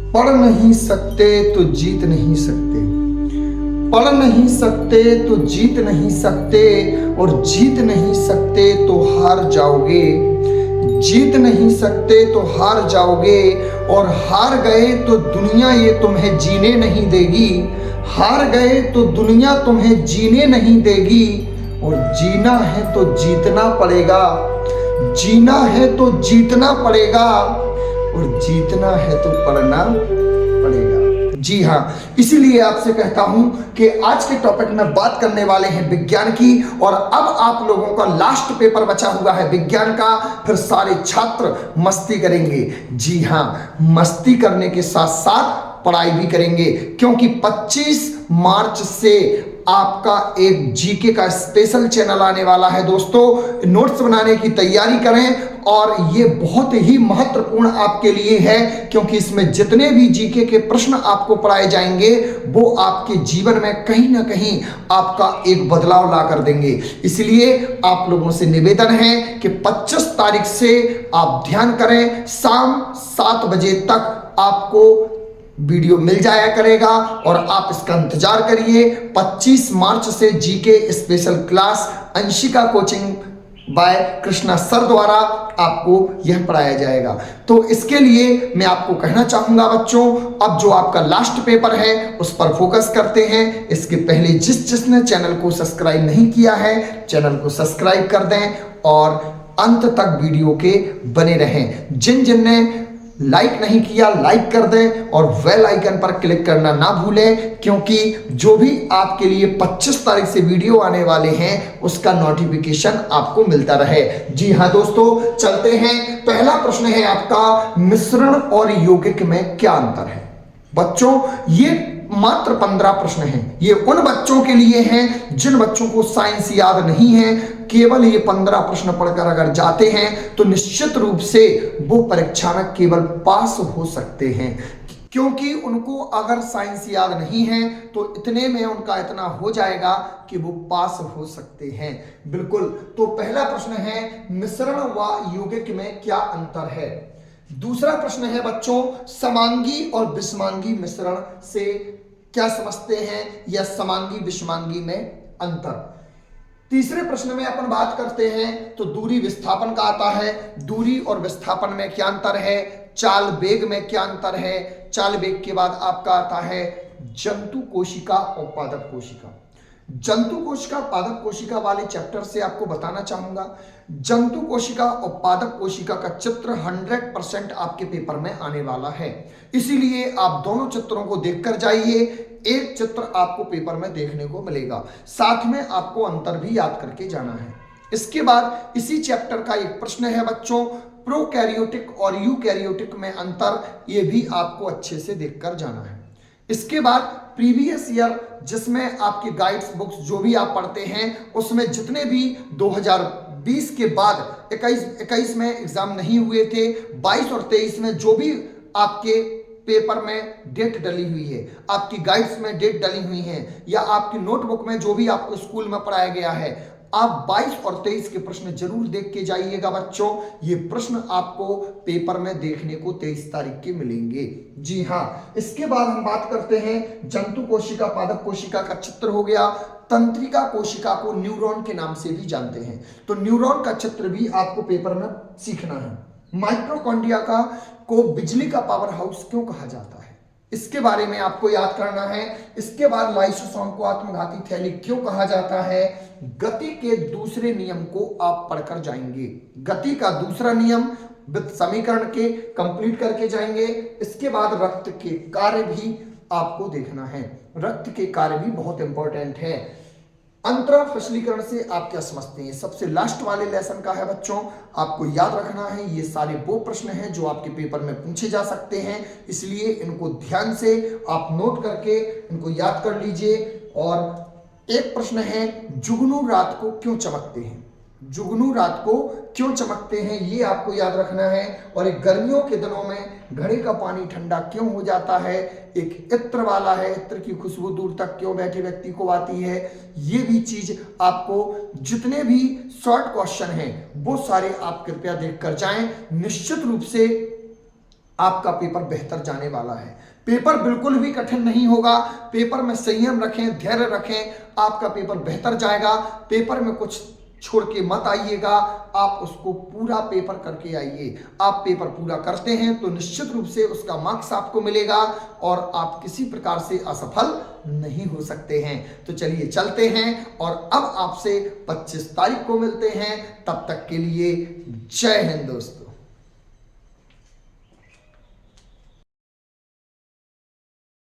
पढ़ नहीं सकते तो जीत नहीं सकते, पढ़ नहीं सकते तो जीत नहीं सकते, और जीत नहीं सकते तो हार जाओगे। जीत नहीं सकते तो हार जाओगे, और हार गए तो दुनिया ये तुम्हें जीने नहीं देगी। हार गए तो दुनिया तुम्हें जीने नहीं देगी, और जीना है तो जीतना पड़ेगा। जीना है तो जीतना पड़ेगा, और जीतना है तो पढ़ना पड़ेगा। जी हाँ, इसीलिए आपसे कहता हूं कि आज के टॉपिक में बात करने वाले हैं विज्ञान की, और अब आप लोगों का लास्ट पेपर बचा हुआ है विज्ञान का। फिर सारे छात्र मस्ती करेंगे। जी हाँ, मस्ती करने के साथ साथ पढ़ाई भी करेंगे, क्योंकि 25 मार्च से आपका एक जीके का स्पेशल चैनल आने वाला है। दोस्तों, नोट्स बनाने की तैयारी करें, और ये बहुत ही महत्वपूर्ण आपके लिए है, क्योंकि इसमें जितने भी जीके के प्रश्न आपको पढ़ाए जाएंगे वो आपके जीवन में कहीं ना कहीं आपका एक बदलाव ला कर देंगे। इसलिए आप लोगों से निवेदन है कि 25 तारीख से आप ध्यान करें, शाम 7 बजे तक आपको वीडियो मिल जाया करेगा, और आप इसका इंतजार करिए। 25 मार्च से GK special class Anshika coaching bye Krishna sir द्वारा आपको यह पढ़ाया जाएगा। तो इसके लिए मैं आपको कहना चाहूंगा बच्चों, अब जो आपका लास्ट पेपर है उस पर फोकस करते हैं। इसके पहले जिसने चैनल को सब्सक्राइब नहीं किया है, चैनल को सब्सक्राइब कर दें और अंत तक वीडियो के बने रहें। जिनने लाइक नहीं किया, लाइक कर दें, और बेल आइकन पर क्लिक करना ना भूलें, क्योंकि जो भी आपके लिए 25 तारीख से वीडियो आने वाले हैं उसका नोटिफिकेशन आपको मिलता रहे। जी हाँ दोस्तों, चलते हैं। पहला प्रश्न है आपका, मिश्रण और यौगिक में क्या अंतर है? बच्चों, ये मात्र 15 प्रश्न हैं। ये उन बच्चों के लिए हैं जिन बच्चों को साइंस याद नहीं है। केवल ये 15 प्रश्न पढ़कर अगर जाते हैं तो निश्चित रूप से वो परीक्षा में केवल पास हो सकते हैं, क्योंकि उनको अगर साइंस याद नहीं है तो इतने में उनका इतना हो जाएगा कि वो पास हो सकते हैं। बिल्कुल। तो पहला प्रश्न है, मिश्रण व यौगिक में क्या अंतर है? दूसरा प्रश्न है बच्चों, समांगी और विषमांगी मिश्रण से क्या समझते हैं, या समांगी विषमांगी में अंतर? तीसरे प्रश्न में अपन बात करते हैं तो दूरी विस्थापन का आता है। दूरी और विस्थापन में क्या अंतर है? चाल वेग में क्या अंतर है? चाल वेग के बाद आपका आता है जंतु कोशिका और पादप कोशिका। जंतु कोशिका पादप कोशिका वाले चैप्टर से आपको बताना चाहूंगा, जंतु कोशिका और पादप कोशिका का चित्र 100% आपके पेपर में आने वाला है। इसीलिए आप दोनों चित्रों को देखकर जाइए। एक चित्र आपको पेपर में देखने को मिलेगा, साथ में आपको अंतर भी याद करके जाना है। इसके बाद इसी चैप्टर का एक प्रश्न है बच्चों, प्रोकैरियोटिक और यूकैरियोटिक में अंतर, ये भी आपको अच्छे से देखकर जाना है। इसके बाद प्रीवियस ईयर, जिसमें आपकी गाइड्स बुक्स जो भी आप पढ़ते हैं उसमें जितने भी 2020 के बाद 21 में एग्जाम नहीं हुए थे, 22 और 23 में जो भी आपके पेपर में डेट डली हुई है, आपकी गाइड्स में डेट डली हुई है, या आपकी नोटबुक में जो भी आपको स्कूल में पढ़ाया गया है, आप 22 और 23 के प्रश्न जरूर देख के जाइएगा बच्चों। ये प्रश्न आपको पेपर में देखने को 23 तारीख के मिलेंगे। जी हाँ, इसके बाद हम बात करते हैं जंतु कोशिका पादप कोशिका का चित्र हो गया। तंत्रिका कोशिका को न्यूरॉन के नाम से भी जानते हैं, तो न्यूरॉन का चित्र भी आपको पेपर में सीखना है। माइटोकॉन्ड्रिया को बिजली का पावर हाउस क्यों कहा जाता है, इसके बारे में आपको याद करना है। इसके बाद लाइसोसोम को आत्मघाती थैली क्यों कहा जाता है। गति के दूसरे नियम को आप पढ़कर जाएंगे। गति का दूसरा नियम विद समीकरण के कंप्लीट करके जाएंगे। इसके बाद रक्त के कार्य भी आपको देखना है। रक्त के कार्य भी बहुत इंपॉर्टेंट है। अंतरा फसलीकरण से आप क्या समझते हैं, सबसे लास्ट वाले लेसन का है बच्चों, आपको याद रखना है। ये सारे वो प्रश्न हैं जो आपके पेपर में पूछे जा सकते हैं, इसलिए इनको ध्यान से आप नोट करके इनको याद कर लीजिए। और एक प्रश्न है, जुगनू रात को क्यों चमकते हैं? जुगनू रात को क्यों चमकते हैं, ये आपको याद रखना है। और एक गर्मियों के दिनों में घड़े का पानी ठंडा क्यों हो जाता है, एक इत्र वाला है, इत्र की खुशबू दूर तक क्यों बैठे व्यक्ति को आती है, ये भी चीज आपको, जितने भी शॉर्ट क्वेश्चन हैं वो सारे आप कृपया देख कर जाएं। निश्चित रूप से आपका पेपर बेहतर जाने वाला है। पेपर बिल्कुल भी कठिन नहीं होगा। पेपर में संयम रखें, धैर्य रखें, आपका पेपर बेहतर जाएगा। पेपर में कुछ छोड़ के मत आइएगा, आप उसको पूरा पेपर करके आइए। आप पेपर पूरा करते हैं तो निश्चित रूप से उसका मार्क्स आपको मिलेगा और आप किसी प्रकार से असफल नहीं हो सकते हैं। तो चलिए चलते हैं और अब आपसे 25 तारीख को मिलते हैं। तब तक के लिए जय हिंद दोस्तों।